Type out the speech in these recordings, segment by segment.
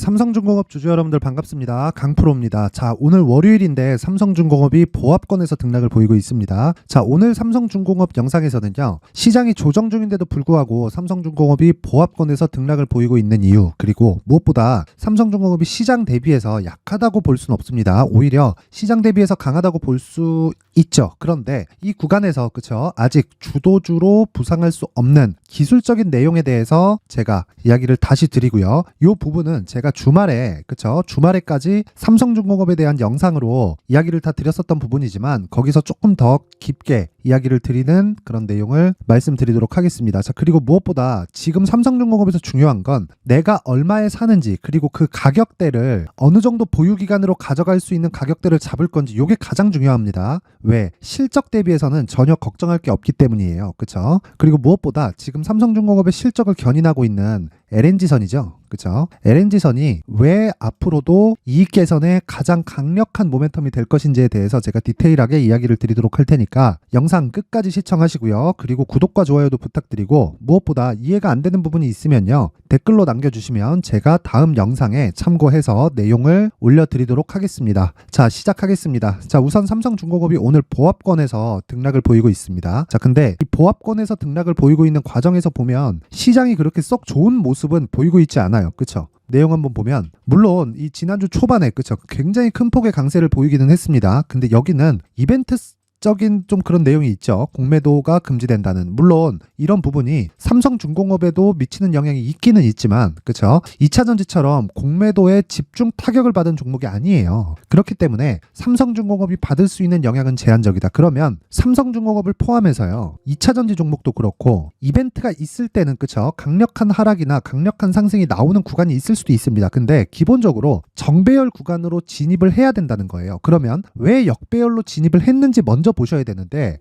삼성중공업 주주 여러분들 반갑습니다. 강프로입니다. 자, 오늘 월요일인데 삼성중공업이 보합권에서 등락을 보이고 있습니다. 자, 오늘 삼성중공업 영상에서는요, 시장이 조정 중인데도 불구하고 삼성중공업이 보합권에서 등락을 보이고 있는 이유, 그리고 무엇보다 삼성중공업이 시장 대비해서 약하다고 볼 수는 없습니다. 오히려 시장 대비해서 강하다고 볼 수 있죠. 그런데 이 구간에서 그쵸, 아직 주도주로 부상할 수 없는 기술적인 내용에 대해서 제가 이야기를 다시 드리고요. 이 부분은 제가 주말에까지 삼성중공업에 대한 영상으로 이야기를 다 드렸었던 부분이지만 거기서 조금 더 깊게 이야기를 드리는 그런 내용을 말씀드리도록 하겠습니다. 자, 그리고 무엇보다 지금 삼성중공업에서 중요한 건 내가 얼마에 사는지, 그리고 그 가격대를 어느 정도 보유기간으로 가져갈 수 있는 가격대를 잡을 건지, 이게 가장 중요합니다. 왜? 실적 대비해서는 전혀 걱정할 게 없기 때문이에요. 그쵸? 그리고 무엇보다 지금 삼성중공업의 실적을 견인하고 있는 LNG선이죠. 그쵸? LNG선이 왜 앞으로도 이익 개선에 가장 강력한 모멘텀이 될 것인지에 대해서 제가 디테일하게 이야기를 드리도록 할 테니까 영상 끝까지 시청하시고요. 그리고 구독과 좋아요도 부탁드리고, 무엇보다 이해가 안 되는 부분이 있으면요, 댓글로 남겨주시면 제가 다음 영상에 참고해서 내용을 올려드리도록 하겠습니다. 자, 시작하겠습니다. 자, 우선 삼성중공업이 오늘 보합권에서 등락을 보이고 있습니다. 자, 근데 이 보합권에서 등락을 보이고 있는 과정에서 보면 시장이 그렇게 썩 좋은 모습은 보이고 있지 않아요. 그쵸? 내용 한번 보면, 물론 이 지난주 초반에 그쵸, 굉장히 큰 폭의 강세를 보이기는 했습니다. 근데 여기는 이벤트 적인 좀 그런 내용이 있죠. 공매도가 금지된다는. 물론 이런 부분이 삼성중공업에도 미치는 영향이 있기는 있지만, 그쵸? 2차전지처럼 공매도에 집중 타격을 받은 종목이 아니에요. 그렇기 때문에 삼성중공업이 받을 수 있는 영향은 제한적이다. 그러면 삼성중공업을 포함해서요, 2차전지 종목도 그렇고 이벤트가 있을 때는 그쵸, 강력한 하락이나 강력한 상승이 나오는 구간이 있을 수도 있습니다. 근데 기본적으로 정배열 구간으로 진입을 해야 된다는 거예요. 그러면 왜 역배열로 진입을 했는지 먼저 보셔야 되는데,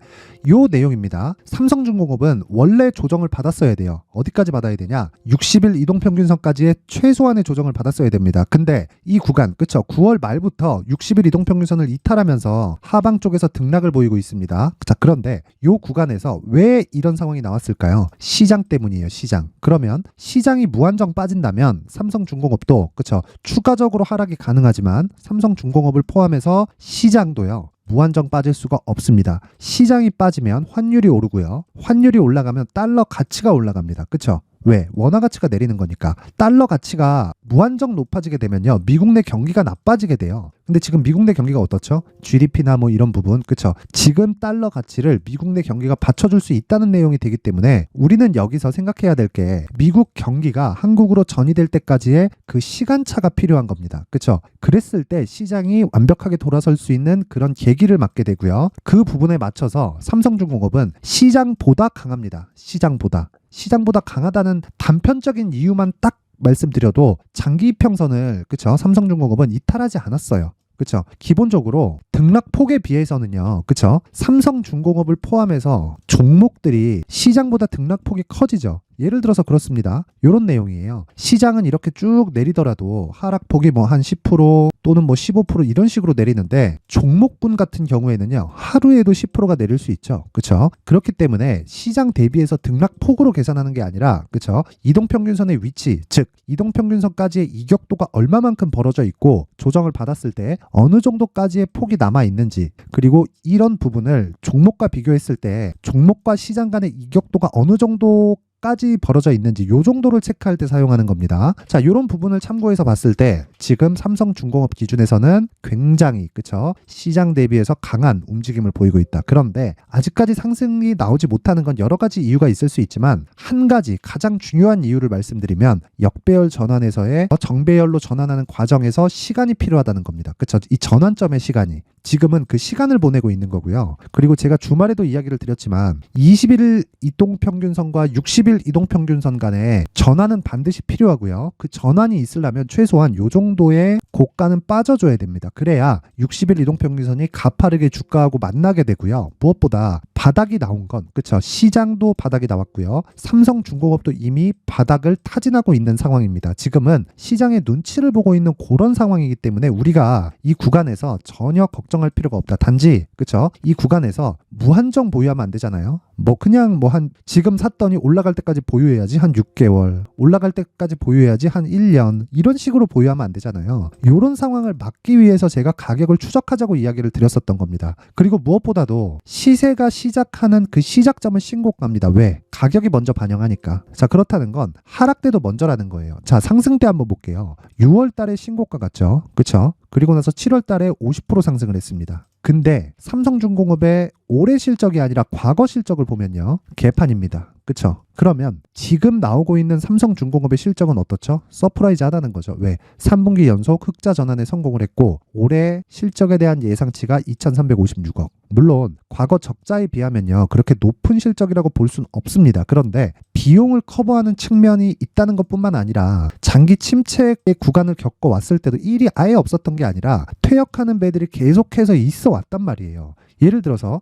요 내용입니다. 삼성중공업은 원래 조정을 받았어야 돼요. 어디까지 받아야 되냐? 60일 이동평균선까지의 최소한의 조정을 받았어야 됩니다. 근데 이 구간, 그쵸? 9월 말부터 60일 이동평균선을 이탈하면서 하방 쪽에서 등락을 보이고 있습니다. 자, 그런데 요 구간에서 왜 이런 상황이 나왔을까요? 시장 때문이에요. 시장. 그러면 시장이 무한정 빠진다면 삼성중공업도 그쵸, 추가적으로 하락이 가능하지만 삼성중공업을 포함해서 시장도요, 무한정 빠질 수가 없습니다. 시장이 빠지면 환율이 오르고요. 환율이 올라가면 달러 가치가 올라갑니다. 그쵸? 왜? 원화 가치가 내리는 거니까. 달러 가치가 무한정 높아지게 되면요, 미국 내 경기가 나빠지게 돼요. 근데 지금 미국 내 경기가 어떻죠? GDP나 뭐 이런 부분, 그쵸? 지금 달러 가치를 미국 내 경기가 받쳐줄 수 있다는 내용이 되기 때문에 우리는 여기서 생각해야 될 게, 미국 경기가 한국으로 전이될 때까지의 그 시간차가 필요한 겁니다. 그쵸? 그랬을 때 시장이 완벽하게 돌아설 수 있는 그런 계기를 맞게 되고요. 그 부분에 맞춰서 삼성중공업은 시장보다 강합니다. 시장보다 강하다는 단편적인 이유만 딱 말씀드려도 장기 이평선을 그쵸, 삼성중공업은 이탈하지 않았어요. 그쵸? 기본적으로 등락폭에 비해서는요, 그쵸? 삼성중공업을 포함해서 종목들이 시장보다 등락폭이 커지죠. 예를 들어서 그렇습니다. 이런 내용이에요. 시장은 이렇게 쭉 내리더라도 하락폭이 뭐 한 10% 또는 뭐 15% 이런 식으로 내리는데, 종목군 같은 경우에는요, 하루에도 10%가 내릴 수 있죠. 그쵸? 그렇기 때문에 시장 대비해서 등락폭으로 계산하는 게 아니라, 그쵸, 이동평균선의 위치, 즉 이동평균선까지의 이격도가 얼마만큼 벌어져 있고 조정을 받았을 때 어느 정도까지의 폭이 남아 있는지, 그리고 이런 부분을 종목과 비교했을 때 종목과 시장 간의 이격도가 어느 정도까지 벌어져 있는지, 요 정도를 체크할 때 사용하는 겁니다. 자, 이런 부분을 참고해서 봤을 때 지금 삼성중공업 기준에서는 굉장히 그쵸, 시장 대비해서 강한 움직임을 보이고 있다. 그런데 아직까지 상승이 나오지 못하는 건 여러 가지 이유가 있을 수 있지만, 한 가지 가장 중요한 이유를 말씀드리면, 역배열 전환에서의 정배열로 전환하는 과정에서 시간이 필요하다는 겁니다. 그쵸? 이 전환점의 시간이, 지금은 그 시간을 보내고 있는 거고요. 그리고 제가 주말에도 이야기를 드렸지만 21일 이동평균선과 60일 이동평균선 간에 전환은 반드시 필요하고요. 그 전환이 있으려면 최소한 요 정도의 고가는 빠져줘야 됩니다. 그래야 60일 이동평균선이 가파르게 주가하고 만나게 되고요. 무엇보다 바닥이 나온 건, 그쵸, 시장도 바닥이 나왔고요. 삼성중공업도 이미 바닥을 타진하고 있는 상황입니다. 지금은 시장의 눈치를 보고 있는 그런 상황이기 때문에 우리가 이 구간에서 전혀 걱정 걱정할 필요가 없다. 단지 그쵸? 이 구간에서 무한정 보유하면 안 되잖아요. 뭐 그냥 뭐 한 지금 샀더니 올라갈 때까지 보유해야지 한 6개월, 올라갈 때까지 보유해야지 한 1년 이런 식으로 보유하면 안 되잖아요. 이런 상황을 막기 위해서 제가 가격을 추적하자고 이야기를 드렸었던 겁니다. 그리고 무엇보다도 시세가 시작하는 그 시작점은 신고가입니다. 왜? 가격이 먼저 반영하니까. 자, 그렇다는 건 하락 때도 먼저라는 거예요. 자, 상승 때 한번 볼게요. 6월 달에 신고가 같죠? 그쵸? 그리고 나서 7월 달에 50% 상승을 했습니다. 근데 삼성중공업의 올해 실적이 아니라 과거 실적을 보면요. 개판입니다. 그쵸? 그러면 지금 나오고 있는 삼성중공업의 실적은 어떻죠? 서프라이즈 하다는 거죠. 왜? 3분기 연속 흑자 전환에 성공을 했고 올해 실적에 대한 예상치가 2,356억. 물론 과거 적자에 비하면요. 그렇게 높은 실적이라고 볼 수는 없습니다. 그런데 비용을 커버하는 측면이 있다는 것뿐만 아니라 장기 침체의 구간을 겪어왔을 때도 일이 아예 없었던 게 아니라 퇴역하는 배들이 계속해서 있어 왔단 말이에요. 예를 들어서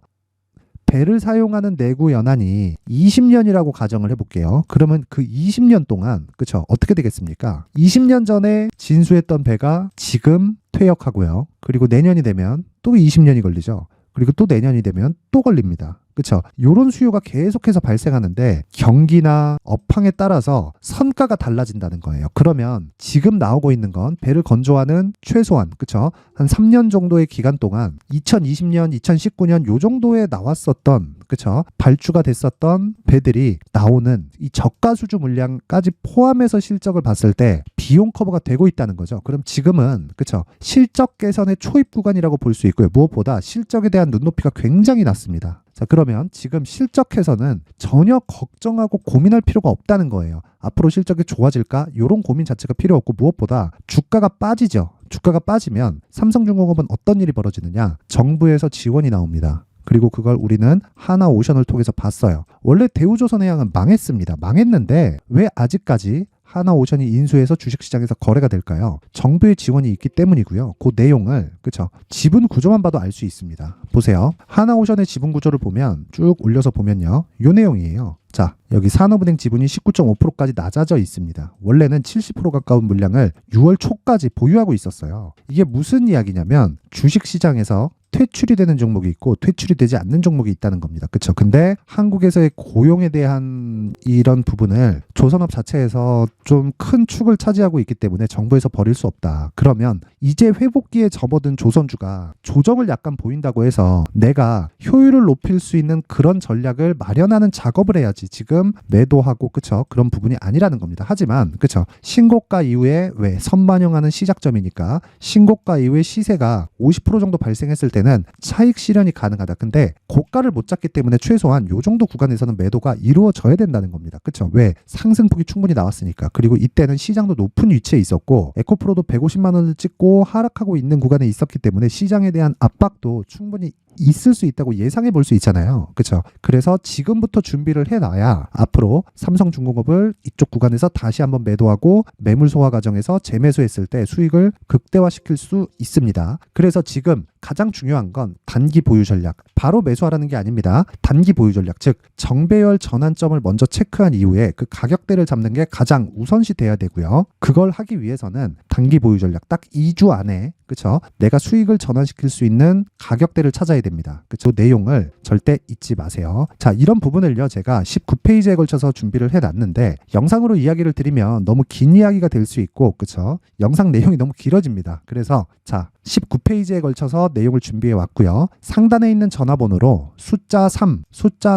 배를 사용하는 내구 연한이 20년이라고 가정을 해볼게요. 그러면 그 20년 동안 그쵸? 어떻게 되겠습니까? 20년 전에 진수했던 배가 지금 퇴역하고요. 그리고 내년이 되면 또 20년이 걸리죠. 그리고 또 내년이 되면 또 걸립니다. 그렇죠? 이런 수요가 계속해서 발생하는데 경기나 업황에 따라서 선가가 달라진다는 거예요. 그러면 지금 나오고 있는 건 배를 건조하는 최소한 그렇죠? 한 3년 정도의 기간 동안 2020년, 2019년 요 정도에 나왔었던 그렇죠? 발주가 됐었던 배들이 나오는 이 저가 수주 물량까지 포함해서 실적을 봤을 때 비용 커버가 되고 있다는 거죠. 그럼 지금은 그렇죠? 실적 개선의 초입 구간이라고 볼 수 있고요. 무엇보다 실적에 대한 눈높이가 굉장히 낮습니다. 자, 그러면 지금 실적해서는 전혀 걱정하고 고민할 필요가 없다는 거예요. 앞으로 실적이 좋아질까? 이런 고민 자체가 필요 없고 무엇보다 주가가 빠지죠. 주가가 빠지면 삼성중공업은 어떤 일이 벌어지느냐? 정부에서 지원이 나옵니다. 그리고 그걸 우리는 하나오션을 통해서 봤어요. 원래 대우조선해양은 망했습니다. 망했는데 왜 아직까지 하나오션이 인수해서 주식시장에서 거래가 될까요? 정부의 지원이 있기 때문이고요. 그 내용을 그쵸? 지분 구조만 봐도 알 수 있습니다. 보세요. 하나오션의 지분 구조를 보면 쭉 올려서 보면요. 요 내용이에요. 자, 여기 산업은행 지분이 19.5%까지 낮아져 있습니다. 원래는 70% 가까운 물량을 6월 초까지 보유하고 있었어요. 이게 무슨 이야기냐면 주식시장에서 퇴출이 되는 종목이 있고 퇴출이 되지 않는 종목이 있다는 겁니다. 그렇죠? 근데 한국에서의 고용에 대한 이런 부분을 조선업 자체에서 좀 큰 축을 차지하고 있기 때문에 정부에서 버릴 수 없다. 그러면 이제 회복기에 접어든 조선주가 조정을 약간 보인다고 해서 내가 효율을 높일 수 있는 그런 전략을 마련하는 작업을 해야지 지금 매도하고 그쵸? 그런 부분이 아니라는 겁니다. 하지만 그쵸? 신고가 이후에 왜 선반영하는 시작점이니까 신고가 이후에 시세가 50% 정도 발생했을 때는 차익 실현이 가능하다. 근데 고가를 못 잡기 때문에 최소한 요 정도 구간에서는 매도가 이루어져야 된다는 겁니다. 그쵸? 왜? 상승폭이 충분히 나왔으니까. 그리고 이때는 시장도 높은 위치에 있었고 에코프로도 150만 원을 찍고 하락하고 있는 구간에 있었기 때문에 시장에 대한 압박도 충분히 있을 수 있다고 예상해 볼 수 있잖아요. 그렇죠? 그래서 지금부터 준비를 해놔야 앞으로 삼성중공업을 이쪽 구간에서 다시 한번 매도하고 매물 소화 과정에서 재매수했을 때 수익을 극대화시킬 수 있습니다. 그래서 지금 가장 중요한 건 단기 보유 전략. 바로 매수하라는 게 아닙니다. 단기 보유 전략. 즉 정배열 전환점을 먼저 체크한 이후에 그 가격대를 잡는 게 가장 우선시 돼야 되고요. 그걸 하기 위해서는 단기 보유 전략 딱 2주 안에 그렇죠? 내가 수익을 전환시킬 수 있는 가격대를 찾아야 됩니다. 그렇죠? 내용을 절대 잊지 마세요. 자, 이런 부분을요. 제가 19페이지에 걸쳐서 준비를 해놨는데 영상으로 이야기를 드리면 너무 긴 이야기가 될 수 있고 그렇죠? 영상 내용이 너무 길어집니다. 그래서 자, 19페이지에 걸쳐서 내용을 준비해 왔고요. 상단에 있는 전화번호로 숫자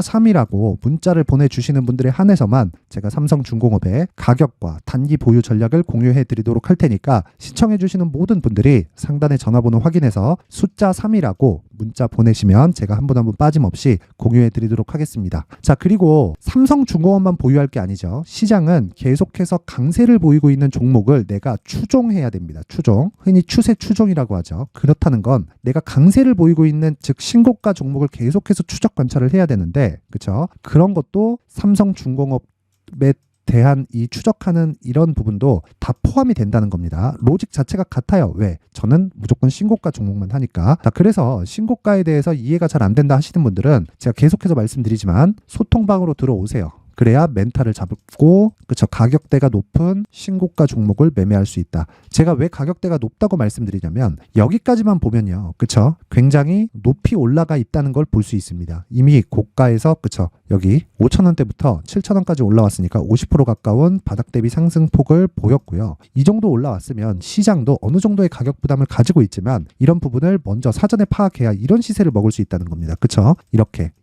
3이라고 문자를 보내주시는 분들에 한해서만 제가 삼성중공업의 가격과 단기 보유 전략을 공유해 드리도록 할 테니까 시청해 주시는 모든 분들이 상단의 전화번호 확인해서 숫자 3이라고 문자 보내시면 제가 한 분 한 분 빠짐없이 공유해 드리도록 하겠습니다. 자, 그리고 삼성중공업만 보유할 게 아니죠. 시장은 계속해서 강세를 보이고 있는 종목을 내가 추종해야 됩니다. 추종. 흔히 추세 추종이라고 하죠. 그렇다는 건 내가 강세를 보이고 있는 즉 신고가 종목을 계속해서 추적 관찰을 해야 되는데 그렇죠? 그런 것도 삼성중공업에 대한 이 추적하는 이런 부분도 다 포함이 된다는 겁니다. 로직 자체가 같아요. 왜? 저는 무조건 신고가 종목만 하니까. 자, 그래서 신고가에 대해서 이해가 잘 안 된다 하시는 분들은 제가 계속해서 말씀드리지만 소통방으로 들어오세요. 그래야 멘탈을 잡고 그쵸 가격대가 높은 신고가 종목을 매매할 수 있다. 제가 왜 가격대가 높다고 말씀드리냐면 여기까지만 보면요. 그쵸 굉장히 높이 올라가 있다는 걸 볼 수 있습니다. 이미 고가에서 그쵸 여기 5,000원대부터 7,000원까지 올라왔으니까 50% 가까운 바닥 대비 상승폭을 보였고요. 이 정도 올라왔으면 시장도 어느 정도의 가격 부담을 가지고 있지만 이런 부분을 먼저 사전에 파악해야 이런 시세를 먹을 수 있다는 겁니다. 그쵸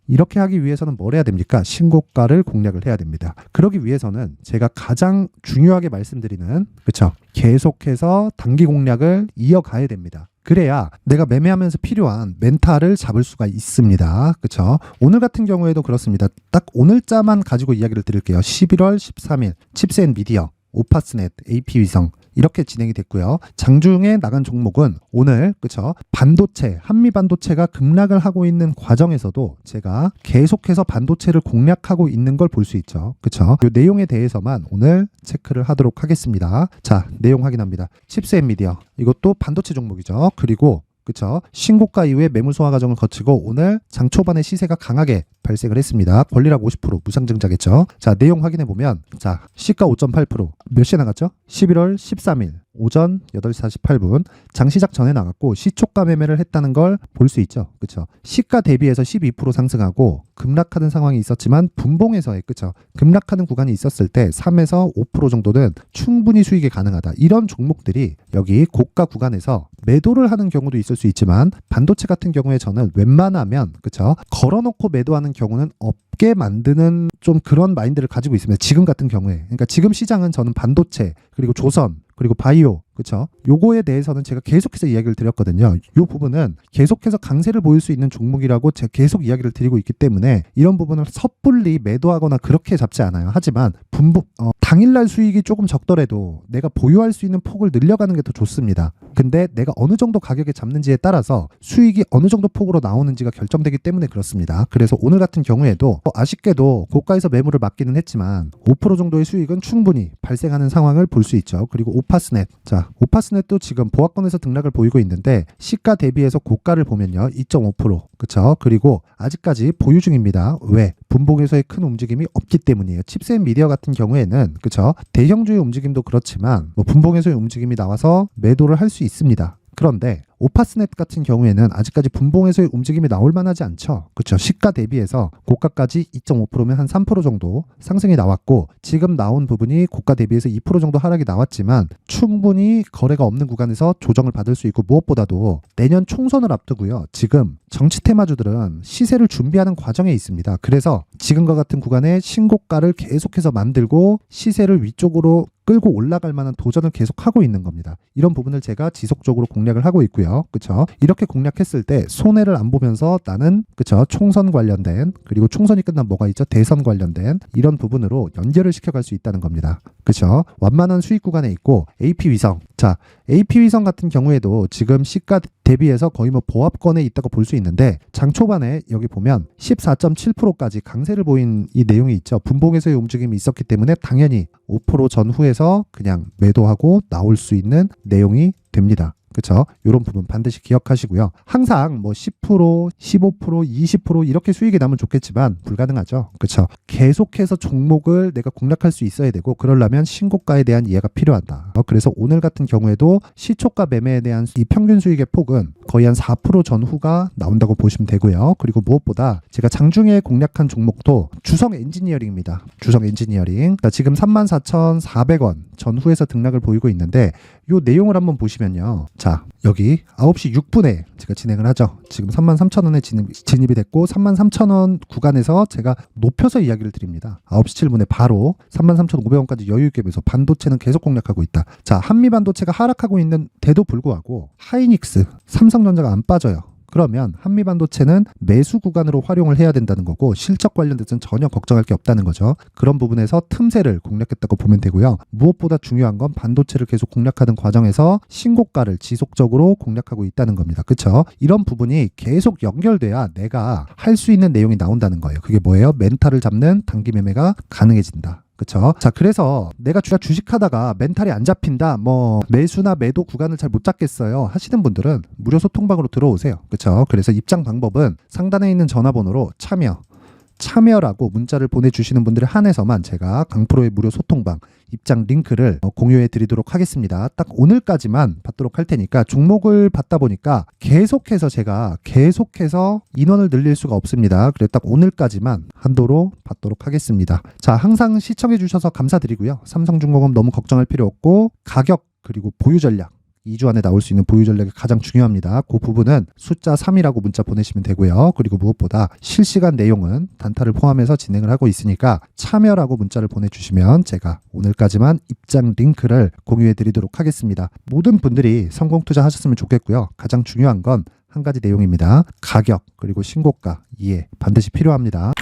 이렇게 하기 위해서는 뭘 해야 됩니까? 신고가를 공략을 해야 됩니다. 그러기 위해서는 제가 가장 중요하게 말씀드리는 그쵸 계속해서 단기 공략을 이어가야 됩니다. 그래야 내가 매매하면서 필요한 멘탈을 잡을 수가 있습니다. 그쵸 오늘 같은 경우에도 그렇습니다. 딱 오늘자만 가지고 이야기를 드릴게요. 11월 13일 칩셋 미디어, 오파스넷, AP위성 이렇게 진행이 됐고요. 장중에 나간 종목은 오늘 그쵸 반도체, 한미 반도체가 급락을 하고 있는 과정에서도 제가 계속해서 반도체를 공략하고 있는 걸 볼 수 있죠. 그쵸 이 내용에 대해서만 오늘 체크를 하도록 하겠습니다. 자 내용 확인합니다. 칩셋 미디어 이것도 반도체 종목이죠. 그리고 그쵸 신고가 이후에 매물 소화 과정을 거치고 오늘 장 초반에 시세가 강하게 발생을 했습니다. 권리락 50% 무상증자겠죠. 자 내용 확인해 보면 자 시가 5.8% 몇 시에 나갔죠? 11월 13일 오전 8시 48분 장 시작 전에 나갔고 시초가 매매를 했다는 걸 볼 수 있죠. 그쵸 시가 대비해서 12% 상승하고 급락하는 상황이 있었지만 분봉에서의 그쵸 급락하는 구간이 있었을 때 3에서 5% 정도는 충분히 수익이 가능하다. 이런 종목들이 여기 고가 구간에서 매도를 하는 경우도 있을 수 있지만 반도체 같은 경우에 저는 웬만하면 그쵸 걸어놓고 매도하는 경우는 없게 만드는 좀 그런 마인드를 가지고 있습니다. 지금 같은 경우에 그러니까 지금 시장은 저는 반도체 그리고 조선 그리고 바이오 그쵸 요거에 대해서는 제가 계속해서 이야기를 드렸거든요. 요 부분은 계속해서 강세를 보일 수 있는 종목이라고 제가 계속 이야기를 드리고 있기 때문에 이런 부분을 섣불리 매도하거나 그렇게 잡지 않아요. 하지만 당일날 수익이 조금 적더라도 내가 보유할 수 있는 폭을 늘려가는 게 더 좋습니다. 근데 내가 어느 정도 가격에 잡는지에 따라서 수익이 어느 정도 폭으로 나오는지가 결정되기 때문에 그렇습니다. 그래서 오늘 같은 경우에도 아쉽게도 고가에서 매물을 맞기는 했지만 5% 정도의 수익은 충분히 발생하는 상황을 볼 수 있죠. 그리고 오파스넷 자 오파스넷도 지금 보합권에서 등락을 보이고 있는데 시가 대비해서 고가를 보면요 2.5% 그쵸 그리고 아직까지 보유 중입니다. 왜? 분봉에서의 큰 움직임이 없기 때문이에요. 칩셋 미디어 같은 경우에는 그쵸 대형주의 움직임도 그렇지만 분봉에서의 움직임이 나와서 매도를 할 수 있습니다. 그런데 오파스넷 같은 경우에는 아직까지 분봉에서의 움직임이 나올 만하지 않죠. 그렇죠. 시가 대비해서 고가까지 2.5%면 한 3% 정도 상승이 나왔고 지금 나온 부분이 고가 대비해서 2% 정도 하락이 나왔지만 충분히 거래가 없는 구간에서 조정을 받을 수 있고 무엇보다도 내년 총선을 앞두고요. 지금 정치 테마주들은 시세를 준비하는 과정에 있습니다. 그래서 지금과 같은 구간에 신고가를 계속해서 만들고 시세를 위쪽으로 끌고 올라갈 만한 도전을 계속하고 있는 겁니다. 이런 부분을 제가 지속적으로 공략을 하고 있고요. 그쵸? 이렇게 공략했을 때 손해를 안 보면서 나는 그쵸? 총선 관련된 그리고 총선이 끝난 뭐가 있죠? 대선 관련된 이런 부분으로 연결을 시켜갈 수 있다는 겁니다. 그쵸? 완만한 수익 구간에 있고 AP위성 자 AP위성 같은 경우에도 지금 시가 대비해서 거의 뭐 보합권에 있다고 볼 수 있는데 장 초반에 여기 보면 14.7%까지 강세를 보인 이 내용이 있죠. 분봉에서의 움직임이 있었기 때문에 당연히 5% 전후에서 그냥 매도하고 나올 수 있는 내용이 됩니다. 그쵸? 이런 부분 반드시 기억하시고요. 항상 뭐 10%, 15%, 20% 이렇게 수익이 나면 좋겠지만 불가능하죠. 그쵸? 계속해서 종목을 내가 공략할 수 있어야 되고 그러려면 신고가에 대한 이해가 필요하다. 그래서 오늘 같은 경우에도 시초가 매매에 대한 이 평균 수익의 폭은 거의 한 4% 전후가 나온다고 보시면 되고요. 그리고 무엇보다 제가 장중에 공략한 종목도 주성 엔지니어링입니다. 주성 엔지니어링. 지금 34,400원 전후에서 등락을 보이고 있는데 이 내용을 한번 보시면요. 자, 여기 9시 6분에 제가 진행을 하죠. 지금 33,000원에 진입이 됐고 33,000원 구간에서 제가 높여서 이야기를 드립니다. 9시 7분에 바로 33,500원까지 여유있게 매서 반도체는 계속 공략하고 있다. 자, 한미반도체가 하락하고 있는데도 불구하고 하이닉스, 삼성전자가 안 빠져요. 그러면 한미반도체는 매수 구간으로 활용을 해야 된다는 거고 실적 관련돼서는 전혀 걱정할 게 없다는 거죠. 그런 부분에서 틈새를 공략했다고 보면 되고요. 무엇보다 중요한 건 반도체를 계속 공략하는 과정에서 신고가를 지속적으로 공략하고 있다는 겁니다. 그렇죠? 이런 부분이 계속 연결돼야 내가 할 수 있는 내용이 나온다는 거예요. 그게 뭐예요? 멘탈을 잡는 단기 매매가 가능해진다. 그쵸? 자, 그래서 내가 주식하다가 멘탈이 안 잡힌다, 뭐 매수나 매도 구간을 잘 못 잡겠어요 하시는 분들은 무료 소통방으로 들어오세요. 그쵸? 그래서 입장 방법은 상단에 있는 전화번호로 참여 참여라고 문자를 보내주시는 분들에 한해서만 제가 강프로의 무료 소통방 입장 링크를 공유해 드리도록 하겠습니다. 딱 오늘까지만 받도록 할 테니까 종목을 받다 보니까 제가 계속해서 인원을 늘릴 수가 없습니다. 그래서 딱 오늘까지만 한도로 받도록 하겠습니다. 자, 항상 시청해 주셔서 감사드리고요. 삼성중공업 너무 걱정할 필요 없고 가격 그리고 보유 전략 2주 안에 나올 수 있는 보유 전략이 가장 중요합니다. 그 부분은 숫자 3이라고 문자 보내시면 되고요. 그리고 무엇보다 실시간 내용은 단타를 포함해서 진행을 하고 있으니까 참여라고 문자를 보내주시면 제가 오늘까지만 입장 링크를 공유해 드리도록 하겠습니다. 모든 분들이 성공 투자하셨으면 좋겠고요. 가장 중요한 건 한 가지 내용입니다. 가격 그리고 신고가 이해 반드시 필요합니다.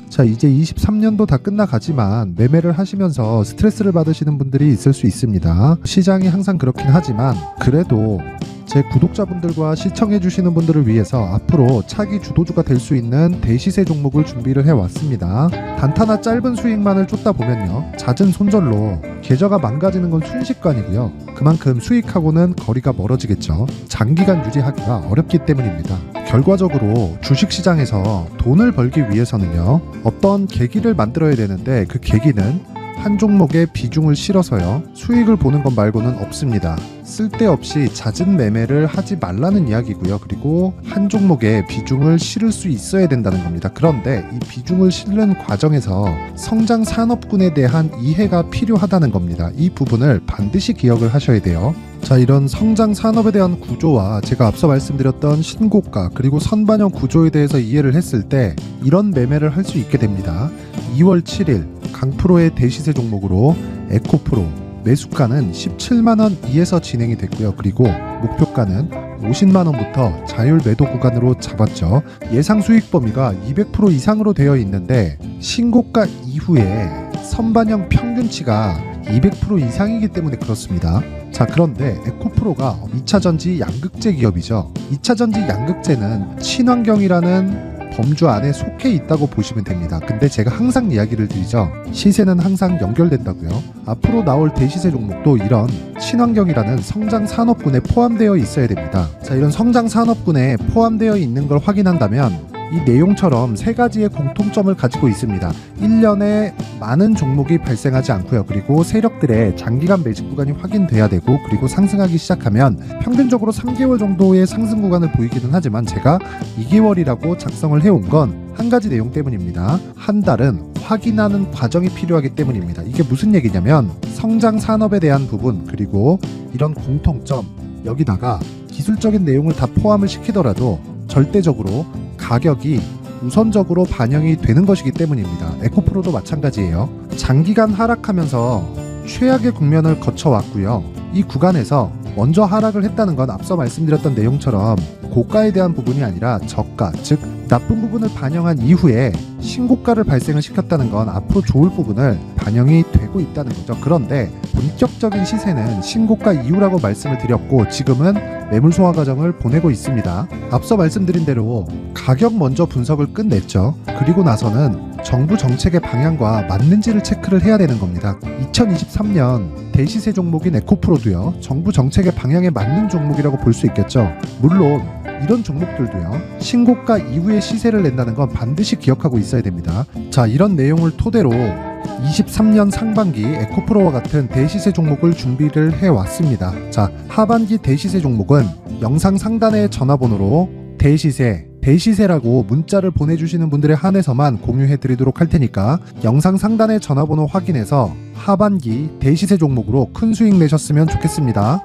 자, 이제 23년도 다 끝나가지만 매매를 하시면서 스트레스를 받으시는 분들이 있을 수 있습니다. 시장이 항상 그렇긴 하지만 그래도 제 구독자분들과 시청해주시는 분들을 위해서 앞으로 차기 주도주가 될 수 있는 대시세 종목을 준비를 해왔습니다. 단타나 짧은 수익만을 쫓다 보면요, 잦은 손절로 계좌가 망가지는 건 순식간이고요. 그만큼 수익하고는 거리가 멀어지겠죠. 장기간 유지하기가 어렵기 때문입니다. 결과적으로 주식시장에서 돈을 벌기 위해서는요, 어떤 계기를 만들어야 되는데 그 계기는 한 종목에 비중을 실어서요, 수익을 보는 것 말고는 없습니다. 쓸데없이 잦은 매매를 하지 말라는 이야기고요. 그리고 한 종목에 비중을 실을 수 있어야 된다는 겁니다. 그런데 이 비중을 실는 과정에서 성장 산업군에 대한 이해가 필요하다는 겁니다. 이 부분을 반드시 기억을 하셔야 돼요. 자, 이런 성장 산업에 대한 구조와 제가 앞서 말씀드렸던 신고가 그리고 선반영 구조에 대해서 이해를 했을 때 이런 매매를 할 수 있게 됩니다. 2월 7일 강프로의 대시세 종목으로 에코프로 매수가는 17만원 이에서 진행이 됐고요. 그리고 목표가는 50만원부터 자율 매도 구간으로 잡았죠. 예상 수익 범위가 200% 이상으로 되어 있는데 신고가 이후에 선반영 평균치가 200% 이상이기 때문에 그렇습니다. 자, 그런데 에코프로가 2차전지 양극재 기업이죠. 2차전지 양극재는 친환경이라는 범주 안에 속해 있다고 보시면 됩니다. 근데 제가 항상 이야기를 드리죠. 시세는 항상 연결된다고요. 앞으로 나올 대시세 종목도 이런 친환경이라는 성장 산업군에 포함되어 있어야 됩니다. 자, 이런 성장 산업군에 포함되어 있는 걸 확인한다면 이 내용처럼 세 가지의 공통점을 가지고 있습니다. 1년에 많은 종목이 발생하지 않고요. 그리고 세력들의 장기간 매집 구간이 확인돼야 되고, 그리고 상승하기 시작하면 평균적으로 3개월 정도의 상승 구간을 보이기는 하지만 제가 2개월이라고 작성을 해온 건 한 가지 내용 때문입니다. 한 달은 확인하는 과정이 필요하기 때문입니다. 이게 무슨 얘기냐면 성장 산업에 대한 부분 그리고 이런 공통점, 여기다가 기술적인 내용을 다 포함을 시키더라도 절대적으로 가격이 우선적으로 반영이 되는 것이기 때문입니다. 에코프로도 마찬가지예요. 장기간 하락하면서 최악의 국면을 거쳐왔고요. 이 구간에서 먼저 하락을 했다는 건 앞서 말씀드렸던 내용처럼 고가에 대한 부분이 아니라 저가, 즉 나쁜 부분을 반영한 이후에 신고가를 발생을 시켰다는 건 앞으로 좋을 부분을 반영이 되고 있다는 거죠. 그런데 본격적인 시세는 신고가 이후라고 말씀을 드렸고 지금은 매물 소화 과정을 보내고 있습니다. 앞서 말씀드린 대로 가격 먼저 분석을 끝냈죠. 그리고 나서는 정부 정책의 방향과 맞는지를 체크를 해야 되는 겁니다. 2023년 대시세 종목인 에코프로도요, 정부 정책의 방향에 맞는 종목이라고 볼 수 있겠죠. 물론 이런 종목들도요, 신고가 이후에 시세를 낸다는 건 반드시 기억하고 있어야 됩니다. 자, 이런 내용을 토대로 23년 상반기 에코프로와 같은 대시세 종목을 준비를 해왔습니다. 자, 하반기 대시세 종목은 영상 상단의 전화번호로 대시세라고 문자를 보내주시는 분들에 한해서만 공유해 드리도록 할 테니까 영상 상단의 전화번호 확인해서 하반기 대시세 종목으로 큰 수익 내셨으면 좋겠습니다.